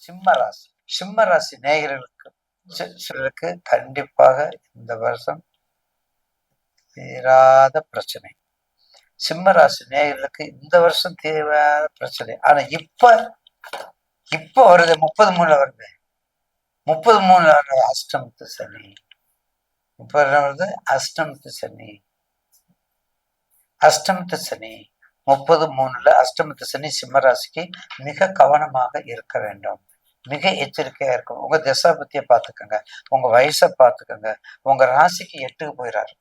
சிம்ம ராசி. சிம்ம ராசி நேயர்களுக்கு சிலருக்கு கண்டிப்பாக இந்த வருஷம் தீராத பிரச்சனை. சிம்ம ராசி நேயர்களுக்கு இந்த வருஷம் தீராத பிரச்சனை. ஆனா இப்ப வருது 33 வருது. 33 அஷ்டமத்து சனி. இப்ப வருது அஷ்டமத்து சனி. அஷ்டமத்து சனி 33 அஷ்டமத்து சனி சிம்ம ராசிக்கு மிக கவனமாக இருக்க வேண்டும். மிக எச்சரிக்கையா இருக்கும். உங்க தசாபத்திய பார்த்துக்கோங்க, உங்க வயசை பார்த்துக்கோங்க. உங்க ராசிக்கு 8க்கு போயிடாரு.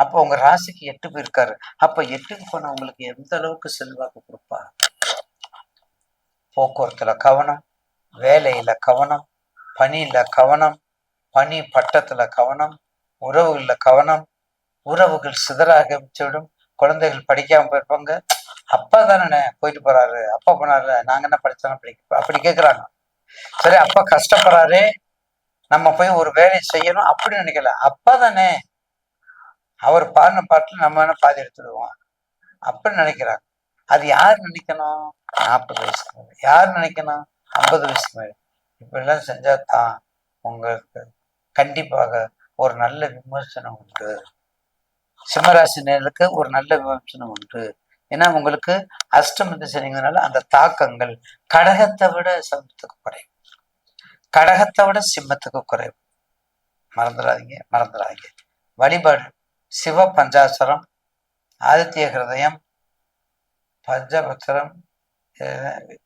அப்போ உங்க ராசிக்கு 8 போயிருக்காரு. அப்ப 8க்கு போன உங்களுக்கு எந்த அளவுக்கு செல்வாக்கு கொடுப்பாரு? போக்குவரத்துல கவனம், வேலையில கவனம், பணியில கவனம், பணி பட்டத்துல கவனம், உறவுகள்ல கவனம். உறவுகள் சிதறாக விடும். குழந்தைகள் படிக்காம போயிருப்பாங்க. அப்பா தானே போயிட்டு போறாரு, அப்பா போனாரு, நாங்க என்ன படிச்சாலும் அப்படி கேட்குறாங்க. சரி, அப்பா கஷ்டப்படுறாரு, நம்ம போய் ஒரு வேலையை செய்யணும் அப்படின்னு நினைக்கல. அப்பா தானே, அவர் பாடின பாட்டுல நம்ம என்ன பாதி எடுத்துடுவோம் அப்படின்னு நினைக்கிறாங்க. அது யார் நினைக்கணும்? 40 வயசுக்கு மேல. யார் நினைக்கணும்? 50 வயசுக்கு மேல. இப்படிலாம் செஞ்சா தான் உங்களுக்கு கண்டிப்பாக ஒரு நல்ல விமர்சனம் உண்டு. சிம்மராசினருக்கு ஒரு நல்ல விமர்சனம் உண்டு. ஏன்னா உங்களுக்கு அஷ்டமத்து சனிங்கிறதுனால அந்த தாக்கங்கள் கடகத்தை விட சமத்துக்கு குறையும், கடகத்தை விட சிம்மத்துக்கு குறையும். மறந்துடாதீங்க. வழிபாடு சிவ பஞ்சாசரம், ஆதித்ய ஹிருதயம்,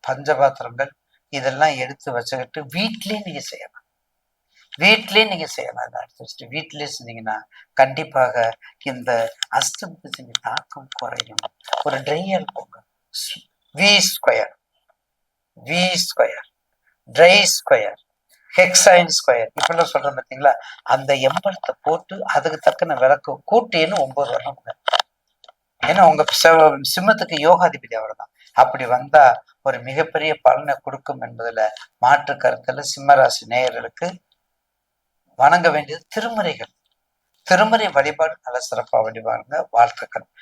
பஞ்சபாத்திரங்கள் இதெல்லாம் எடுத்து வச்சுக்கிட்டு வீட்லயே நீங்க செய்யலாம். எடுத்து வச்சுட்டு வீட்டிலேயே செஞ்சீங்கன்னா கண்டிப்பாக இந்த அஷ்டமத்து சனி தாக்கம் குறையும். ஒரு ட்ரையல் போங்க, V square, tri square, hexane square இப்பெல்லாம் சொல்றேன் பார்த்தீங்களா? அந்த எம்பளத்தை போட்டு அதுக்கு தக்கன விளக்கு கூட்டின்னு 9 வரணுங்க. ஏன்னா உங்க சிம்மத்துக்கு யோகாதிபதி அவர் தான். அப்படி வந்தா ஒரு மிகப்பெரிய பலனை கொடுக்கும் என்பதுல மாற்று கருத்துல சிம்மராசி நேயர்களுக்கு வணங்க வேண்டியது திருமுறைகள். திருமுறை வழிபாடு நல்ல சிறப்பா வழிபாடுங்க. வாழ்த்துக்கள்.